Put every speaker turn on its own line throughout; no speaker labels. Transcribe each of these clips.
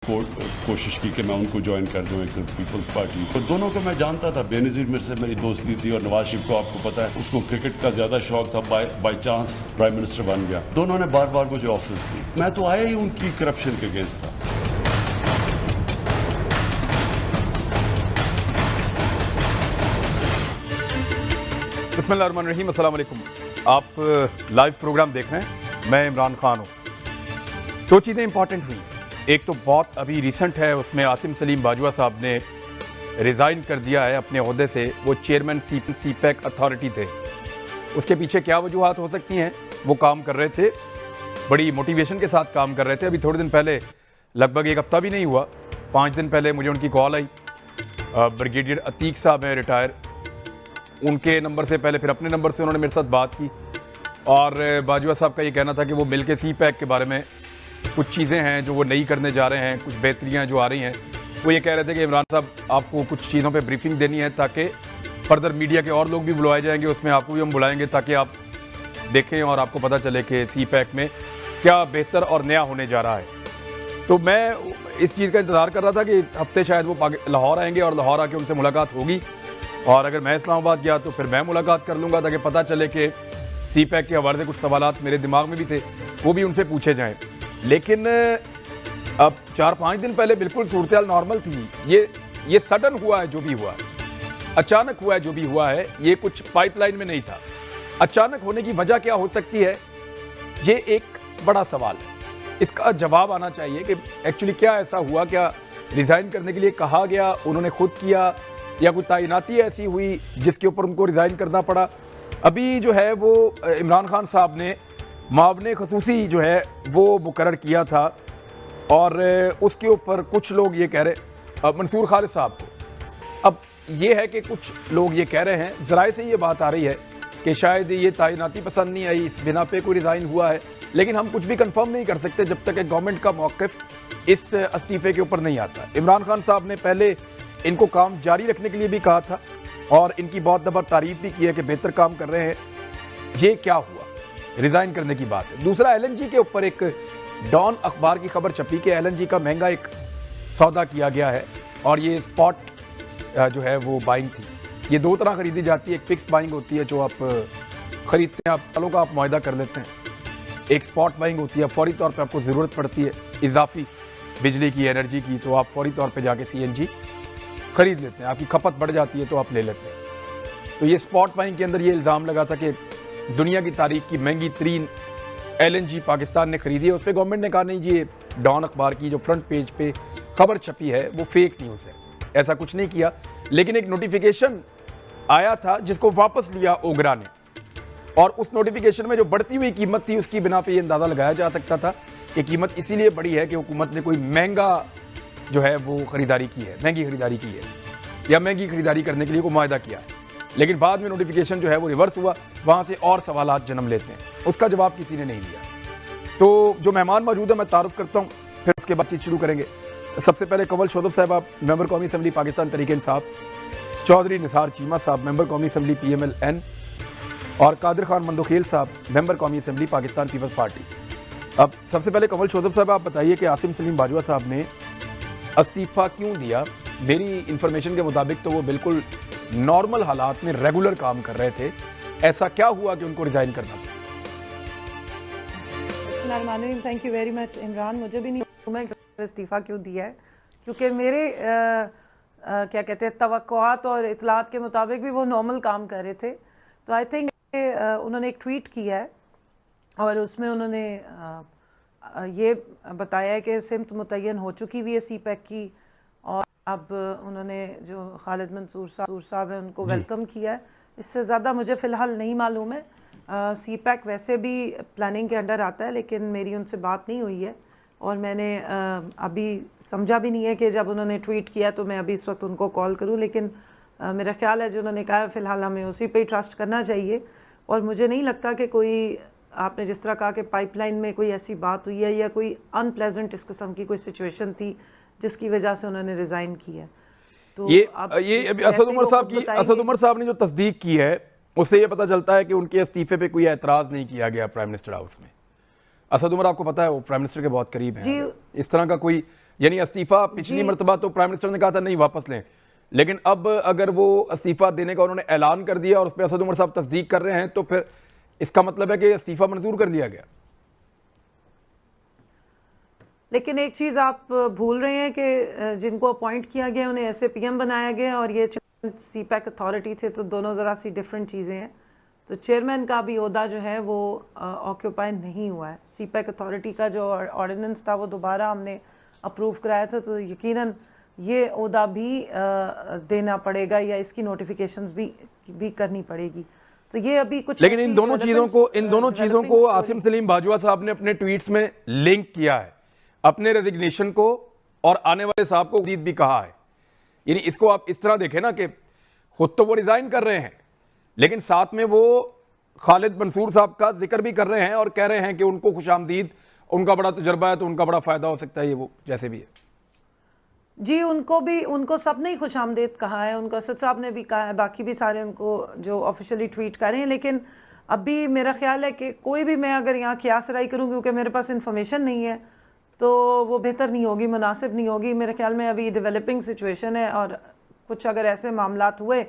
कोशिश की कि मैं उनको ज्वाइन कर दूं एक पीपल्स पार्टी। तो दोनों को मैं जानता था, बेनज़ीर मेरे से मेरी दोस्ती थी और नवाज शरीफ को आपको पता है उसको क्रिकेट का ज्यादा शौक था, बाई चांस प्राइम मिनिस्टर बन गया। दोनों ने बार बार मुझे ऑफर्स की, मैं तो आया ही उनकी करप्शन के अगेंस्ट था।
बिस्मिल्लाहिर्रहमानिर्रहीम, अस्सलाम वालेकुम। आप लाइव प्रोग्राम देख रहे हैं, मैं इमरान खान हूँ। दो चीज़ें इंपॉर्टेंट हुई, एक तो बहुत अभी रिसेंट है, उसमें आसिम सलीम बाजवा साहब ने रिज़ाइन कर दिया है अपने ओहदे से। वो चेयरमैन सीपैक अथॉरिटी थे। उसके पीछे क्या वजूहात हो सकती हैं? वो काम कर रहे थे, बड़ी मोटिवेशन के साथ काम कर रहे थे। अभी थोड़े दिन पहले, लगभग एक हफ़्ता भी नहीं हुआ, 5 दिन पहले मुझे उनकी कॉल आई। ब्रिगेडियर अतीक साहब हैं रिटायर, उनके नंबर से पहले फिर अपने नंबर से उन्होंने मेरे साथ बात की और बाजवा साहब का ये कहना था कि वो मिल के सीपैक के बारे में कुछ चीज़ें हैं जो वो नई करने जा रहे हैं, कुछ बेहतरियाँ जो आ रही हैं। वो ये कह रहे थे कि इमरान साहब आपको कुछ चीज़ों पे ब्रीफिंग देनी है ताकि फर्दर मीडिया के और लोग भी बुलवाए जाएंगे, उसमें आपको भी हम बुलाएंगे ताकि आप देखें और आपको पता चले कि सीपैक में क्या बेहतर और नया होने जा रहा है। तो मैं इस चीज़ का इंतज़ार कर रहा था कि इस हफ्ते शायद वो लाहौर आएंगे और लाहौर आके उनसे मुलाकात होगी, और अगर मैं इस्लामाबाद गया तो फिर मैं मुलाकात कर लूँगा ताकि पता चले कि सीपैक के हवाले से कुछ सवालात मेरे दिमाग में भी थे, वो भी उनसे पूछे जाएं। लेकिन अब 4-5 दिन पहले बिल्कुल सूरत नॉर्मल थी। ये सडन हुआ है जो भी हुआ है, अचानक हुआ है जो भी हुआ है, ये कुछ पाइपलाइन में नहीं था। अचानक होने की वजह क्या हो सकती है, ये एक बड़ा सवाल है। इसका जवाब आना चाहिए कि एक्चुअली क्या ऐसा हुआ, क्या रिज़ाइन करने के लिए कहा गया, उन्होंने खुद किया, या कोई तैनाती ऐसी हुई जिसके ऊपर उनको रिज़ाइन करना पड़ा। अभी जो है वो इमरान खान साहब ने मावने खसूसी जो है वो मुकर्रर किया था, और उसके ऊपर कुछ लोग ये कह रहे, मंसूर खालिद साहब को, अब ये है कि कुछ लोग ये कह रहे हैं, ज़राए से ये बात आ रही है कि शायद ये तैनाती पसंद नहीं आई, इस बिना पे कोई रिज़ाइन हुआ है। लेकिन हम कुछ भी कंफर्म नहीं कर सकते जब तक गवर्नमेंट का मौक़िफ़ इस इस्तीफ़े के ऊपर नहीं आता। इमरान खान साहब ने पहले इनको काम जारी रखने के लिए भी कहा था और इनकी बहुत दफ़ा तारीफ भी की है कि बेहतर काम कर रहे हैं। ये क्या हुआ, रिज़ाइन करने की बात है। दूसरा, LNG के ऊपर एक डॉन अखबार की खबर छपी कि LNG का महंगा एक सौदा किया गया है, और ये स्पॉट जो है वो बाइंग थी। ये दो तरह खरीदी जाती है, एक फिक्स बाइंग होती है जो आप ख़रीदते हैं, आप सालों का आप मुआहदा कर लेते हैं। एक स्पॉट बाइंग होती है, फौरी तौर पर आपको ज़रूरत पड़ती है इजाफी बिजली की, एनर्जी की, तो आप फौरी तौर पर जाके CNG खरीद लेते हैं, आपकी खपत बढ़ जाती है तो आप ले लेते हैं। तो ये स्पॉट बाइंग के अंदर ये इल्ज़ाम लगा था कि दुनिया की तारीख की महंगी तरीन LNG पाकिस्तान ने खरीदी है। उस पर गवर्नमेंट ने कहा नहीं जी, ये डॉन अखबार की जो फ्रंट पेज पे खबर छपी है वो फेक न्यूज़ है, ऐसा कुछ नहीं किया। लेकिन एक नोटिफिकेशन आया था जिसको वापस लिया ओगरा ने, और उस नोटिफिकेशन में जो बढ़ती हुई कीमत थी उसकी बिना पे ये अंदाज़ा लगाया जा सकता था कि कीमत इसीलिए बढ़ी है कि हुकूमत ने कोई महंगा जो है वो ख़रीदारी की है, महंगी ख़रीदारी की है, या महंगी ख़रीदारी करने के लिए कोई मुआहदा किया है। लेकिन बाद में नोटिफिकेशन जो है वो रिवर्स हुआ, वहाँ से और सवालात जन्म लेते हैं, उसका जवाब किसी ने नहीं दिया। तो जो मेहमान मौजूद है मैं तारुफ करता हूँ, फिर उसके बाद चीज़ शुरू करेंगे। सबसे पहले कंवल शोदब साहब, मेंबर कौमी असम्बली पाकिस्तान तहरीक इंसाफ, चौधरी निसार चीमा साहब, मेंबर कौमी असम्बली PMLN, और कादिर खान मंदोखेल साहब, मेंबर कौमी असम्बली पाकिस्तान पीपल्स पार्टी। अब सबसे पहले कंवल शोदब साहब आप बताइए कि आसिम सलीम बाजवा साहब ने इस्तीफ़ा क्यों दिया? मेरी इंफॉर्मेशन के मुताबिक तो वो बिल्कुल नॉर्मल हालात में रेगुलर काम कर रहे थे, ऐसा क्या हुआ कि उनको रिज़ाइन करना पड़ा?
Thank you very much Imran. मुझे भी नहीं मालूम है इस्तीफ़ा क्यों दिया है, क्योंकि मेरे क्या कहते हैं तवक्कुआत और इतलात के मुताबिक भी वो नॉर्मल काम कर रहे थे। तो आई थिंक उन्होंने एक ट्वीट किया है और उसमें उन्होंने ये बताया है कि सिमत मुतय्यन हो चुकी हुई है सीपैक की, और अब उन्होंने जो खालिद मंसूर साहब हैं उनको वेलकम किया है। इससे ज़्यादा मुझे फ़िलहाल नहीं मालूम है। सीपैक वैसे भी प्लानिंग के अंडर आता है, लेकिन मेरी उनसे बात नहीं हुई है और मैंने अभी समझा भी नहीं है कि जब उन्होंने ट्वीट किया तो मैं अभी इस वक्त उनको कॉल करूं। लेकिन मेरा ख्याल है जो उन्होंने कहा है फ़िलहाल हमें उसी पे ही ट्रस्ट करना चाहिए, और मुझे नहीं लगता कि कोई, आपने जिस तरह कहा कि पाइपलाइन में कोई ऐसी बात हुई है या कोई अनप्लेजेंट इस किस्म की कोई सिचुएशन थी जिसकी वजह से उन्होंने रिज़ाइन किया। तो
ये असद उमर साहब ने जो तस्दीक की है उससे ये पता चलता है कि उनके इस्तीफे पे कोई एतराज़ नहीं किया गया प्राइम मिनिस्टर हाउस में। असद उमर आपको पता है वो प्राइम मिनिस्टर के बहुत करीब हैं, इस तरह का कोई यानी इस्तीफा पिछली मर्तबा तो प्राइम मिनिस्टर ने कहा था नहीं वापस लें, लेकिन अब अगर वो इस्तीफा देने का उन्होंने ऐलान कर दिया और उस पर असद उमर साहब तस्दीक कर रहे हैं तो फिर इसका मतलब है कि इस्तीफा मंजूर कर लिया गया।
लेकिन एक चीज आप भूल रहे हैं कि जिनको अपॉइंट किया गया उन्हें ऐसे पीएम बनाया गया और ये सीपैक अथॉरिटी थे, तो दोनों जरा सी डिफरेंट चीजें हैं। तो चेयरमैन का भी ओहदा जो है वो ऑक्यूपाई नहीं हुआ है। सीपैक अथॉरिटी का जो ऑर्डिनेंस था वो दोबारा हमने अप्रूव कराया था, तो यकीनन ये ओहदा भी देना पड़ेगा या इसकी नोटिफिकेशंस भी करनी पड़ेगी। तो ये अभी कुछ,
लेकिन इन दोनों चीजों को आसिम सलीम बाजवा साहब ने अपने ट्वीट्स में लिंक किया है, अपने रेजिग्नेशन को और आने वाले साहब को भी कहा है। यानी इसको आप इस तरह देखें ना कि खुद तो वो रिजाइन कर रहे हैं लेकिन साथ में वो खालिद मंसूर साहब का जिक्र भी कर रहे हैं और कह रहे हैं कि उनको खुशामदीद, उनका बड़ा तजर्बा है तो उनका बड़ा फायदा हो सकता है, ये वो जैसे भी है।
जी, उनको सब ने ही खुशामदीद कहा है, उनको असद साहब ने भी कहा है, बाकी भी सारे उनको जो ऑफिशियली ट्वीट कर रहे हैं। लेकिन अभी मेरा ख्याल है कि कोई भी, मैं अगर यहाँ कियास राय करूँ क्योंकि मेरे पास इंफॉर्मेशन नहीं है तो वो बेहतर नहीं होगी, मुनासिब नहीं होगी। मेरे ख्याल में अभी डेवलपिंग सिचुएशन है और कुछ अगर ऐसे मामलात हुए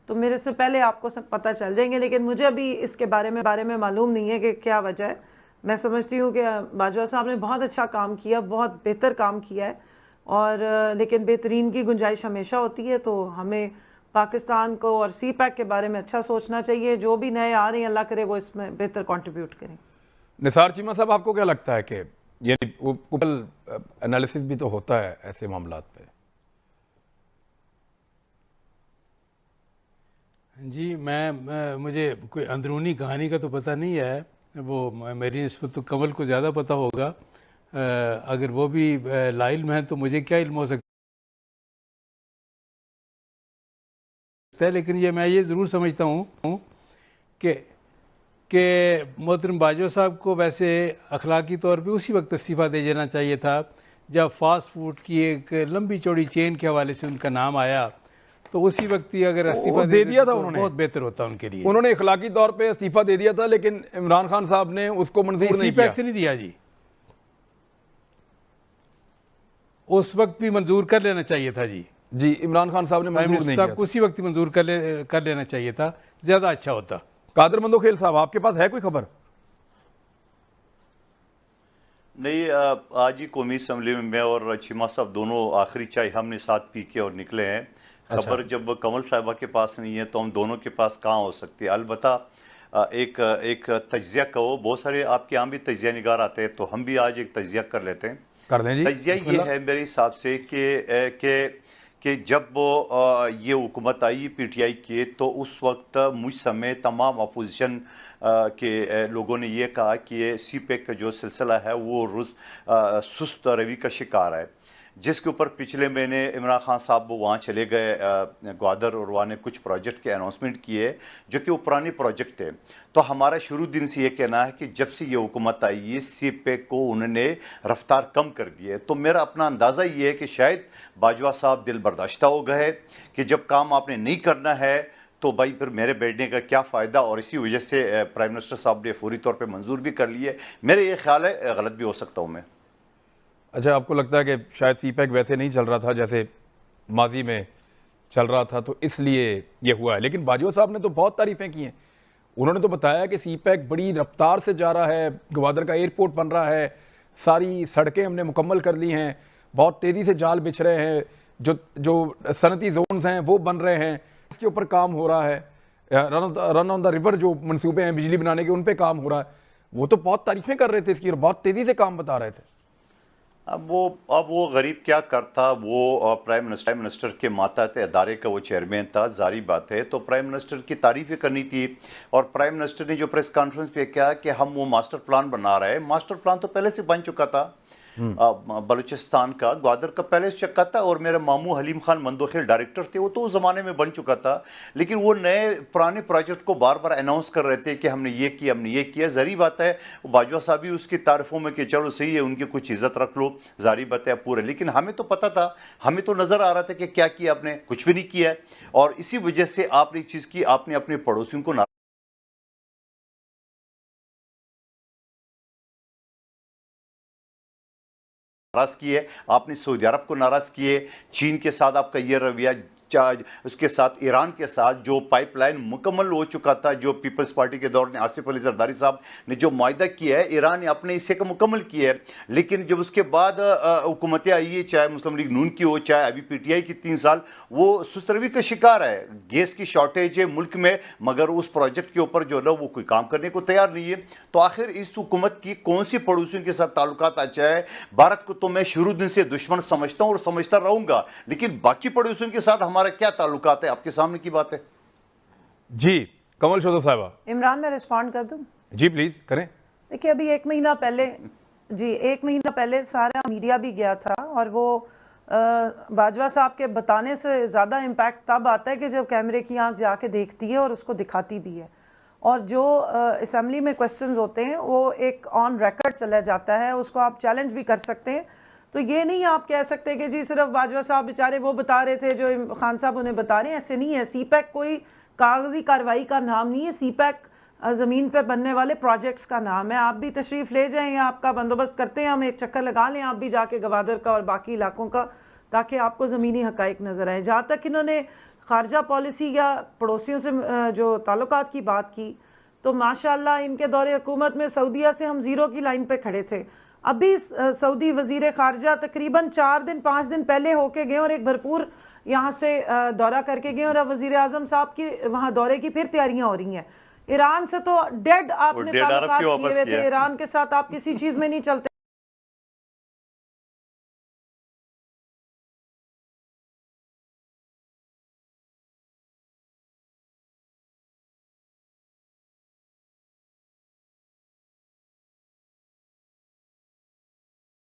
तो मेरे से पहले आपको सब पता चल जाएंगे। लेकिन मुझे अभी इसके बारे में मालूम नहीं है कि क्या वजह है। मैं समझती हूँ कि बाजवा साहब ने बहुत अच्छा काम किया, बहुत बेहतर काम किया है, और लेकिन बेहतरीन की गुंजाइश हमेशा होती है। तो हमें पाकिस्तान को और सीपैक के बारे में अच्छा सोचना चाहिए। जो भी नए आ रहे हैं अल्लाह करे वो इसमें बेहतर कंट्रीब्यूट करें।
निसार चीमा साहब, आपको क्या लगता है कि ये एनालिसिस भी तो होता है ऐसे मामलात पे?
जी, मुझे कोई अंदरूनी कहानी का तो पता नहीं है, वो मेरी निस्बत तो कमल को ज़्यादा पता होगा। अगर वो भी लाइल्म है तो मुझे क्या इल्म हो सकता है। लेकिन मैं ये ज़रूर समझता हूँ कि मोहतरम बाजवा साहब को वैसे अखलाकी तौर पे उसी वक्त इस्तीफ़ा दे देना चाहिए था जब फास्ट फूड की एक लंबी चौड़ी चेन के हवाले से उनका नाम आया, तो उसी वक्त ही अगर इस्तीफा
दे दिया था
तो
उन्होंने,
बहुत बेहतर होता उनके लिए।
उन्होंने इखलाकी तौर पे इस्तीफा दे दिया था, लेकिन इमरान खान साहब ने उसको मंजूर नहीं किया।
से नहीं दिया जी, उस वक्त भी मंजूर कर लेना चाहिए था जी।
जी, इमरान खान साहब ने मंजूर नहीं किया,
उसी वक्त ही मंजूर कर लेना चाहिए था, ज्यादा अच्छा होता।
कादर मंदोखेल साहब, आपके पास है कोई खबर?
नहीं, आज ही कौमी असम्बली में मैं और चीमा साहब दोनों आखिरी चाय हमने साथ पी के और निकले हैं। खबर जब कमल साहिबा के पास नहीं है तो हम दोनों के पास कहाँ हो सकती है। अलबत्ता एक तजिया कहो, बहुत सारे आपके यहाँ भी तजिया निगार आते हैं, तो हम भी आज एक तजिया कर लेते हैं।
कर दें जी।
तजिया ये है मेरे हिसाब से कि जब ये हुकूमत आई पीटीआई की, तो उस वक्त मुझ समेत तमाम अपोजिशन के लोगों ने ये कहा कि ये सीपैक का जो सिलसिला है वो सुस्त रवि का शिकार है, जिसके ऊपर पिछले महीने इमरान खान साहब वो वहाँ चले गए ग्वादर, और वहाँ ने कुछ प्रोजेक्ट के अनाउंसमेंट किए जो कि वो पुराने प्रोजेक्ट थे। तो हमारा शुरू दिन से ये कहना है कि जब से ये हुकूमत आई है सीपैक को उन्होंने रफ्तार कम कर दी है। तो मेरा अपना अंदाज़ा ये है कि शायद बाजवा साहब दिल बर्दाश्ता हो गए कि जब काम आपने नहीं करना है तो भाई फिर मेरे बैठने का क्या फ़ायदा, और इसी वजह से प्राइम मिनिस्टर साहब ने फौरी तौर पर मंजूर भी कर लिए। मेरे ये ख्याल है, गलत भी हो सकता हूँ मैं।
अच्छा, आपको लगता है कि शायद सीपैक वैसे नहीं चल रहा था जैसे माजी में चल रहा था, तो इसलिए ये हुआ है? लेकिन बाजवा साहब ने तो बहुत तारीफें की हैं। उन्होंने तो बताया कि सीपैक बड़ी रफ्तार से जा रहा है, ग्वादर का एयरपोर्ट बन रहा है, सारी सड़कें हमने मुकम्मल कर ली हैं, बहुत तेज़ी से जाल बिछ रहे हैं, जो सनती जोन्स हैं वो बन रहे हैं, इसके ऊपर काम हो रहा है, रन ऑन द रिवर जो मंसूबे हैं बिजली बनाने के उन पर काम हो रहा है। वो तो बहुत तारीफें कर रहे थे इसकी और बहुत तेज़ी से काम बता रहे थे।
अब वो गरीब क्या करता, वो प्राइम मिनिस्टर के मातहत अदारे का वो चेयरमैन था, जारी बात है। तो प्राइम मिनिस्टर की तारीफें करनी थी, और प्राइम मिनिस्टर ने जो प्रेस कॉन्फ्रेंस पे कहा कि हम वो मास्टर प्लान बना रहे हैं। मास्टर प्लान तो पहले से बन चुका था, बलूचिस्तान का ग्वादर का पहले से चक्का था, और मेरे मामू हलीम खान मंदोखेल डायरेक्टर थे, वो तो उस जमाने में बन चुका था। लेकिन वो नए पुराने प्रोजेक्ट को बार बार अनाउंस कर रहे थे कि हमने ये किया, हमने ये किया। जारी बात है बाजवा साहब भी उसकी तारीफों में कि चलो सही है, उनकी कुछ इज्जत रख लो, जारी बात है पूरे। लेकिन हमें तो पता था, हमें तो नजर आ रहा था कि क्या किया आपने, कुछ भी नहीं किया है। और इसी वजह से आपने एक चीज की, आपने अपने पड़ोसियों को नाराज की है, आपने सऊदी अरब को नाराज किए, चीन के साथ आपका यह रवैया, उसके साथ ईरान के साथ जो पाइपलाइन मुकम्मल हो चुका था, जो पीपल्स पार्टी के दौर में आसिफ अली जरदारी साहब ने जो मुआहदा किया है, ईरान ने अपने हिस्से का मुकम्मल किया है। लेकिन जब उसके बाद हुकूमतें आई है, चाहे मुस्लिम लीग नून की हो, चाहे अभी पीटीआई की 3 साल, वो सुस्तरवी का शिकार है। गैस की शॉर्टेज है मुल्क में, मगर उस प्रोजेक्ट के ऊपर जो है वो कोई काम करने को तैयार नहीं है। तो आखिर इस हुकूमत की कौन सी पड़ोसियों के साथ ताल्लुकात अच्छा है? भारत को तो मैं शुरू दिन से दुश्मन समझता हूं और समझता रहूंगा, लेकिन बाकी पड़ोसियों के साथ हमारा क्या ताल्लुकात है, आपके सामने की बात है।
जी कमल शोधो साहबा।
इमरान, मैं रिस्पॉन्ड कर दूं?
जी प्लीज करें।
देखिए, अभी 1 महीना पहले, जी 1 महीना पहले सारा मीडिया भी गया था, और वो बाजवा साहब के बताने से ज़्यादा इम्पैक्ट तब आता है कि जब कैमरे की आंख जाके देखती है और उसको दिखाती भी है। और जो असेंबली में क्वेश्चंस होते हैं वो एक ऑन रिकॉर्ड चला जाता है, उसको आप चैलेंज भी कर सकते हैं। तो ये नहीं आप कह सकते कि जी सिर्फ बाजवा साहब बेचारे वो बता रहे थे जो खान साहब उन्हें बता रहे हैं, ऐसे नहीं है। सीपैक कोई कागजी कार्रवाई का नाम नहीं है, सीपैक ज़मीन पे बनने वाले प्रोजेक्ट्स का नाम है। आप भी तशरीफ ले जाएं, आपका बंदोबस्त करते हैं, हम एक चक्कर लगा लें आप भी जाके गवादर का और बाकी इलाकों का, ताकि आपको ज़मीनी हकाइक नज़र आए। जहाँ तक इन्होंने खारजा पॉलिसी या पड़ोसियों से जो ताल्लुकात की बात की, तो माशाअल्लाह इनके दौरे हुकूमत में सऊदीया से हम ज़ीरो की लाइन पे खड़े थे। अभी सऊदी वजीर खारजा तकरीबन 4 दिन 5 दिन पहले होके गए और एक भरपूर यहाँ से दौरा करके गए, और अब वजीर आजम साहब की वहाँ दौरे की फिर तैयारियां हो रही हैं। ईरान से तो डेड आपने ताल्लुकात किए हुए थे, ईरान के साथ आप किसी चीज में नहीं चलते।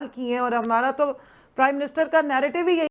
किए, और हमारा तो प्राइम मिनिस्टर का नैरेटिव ही यही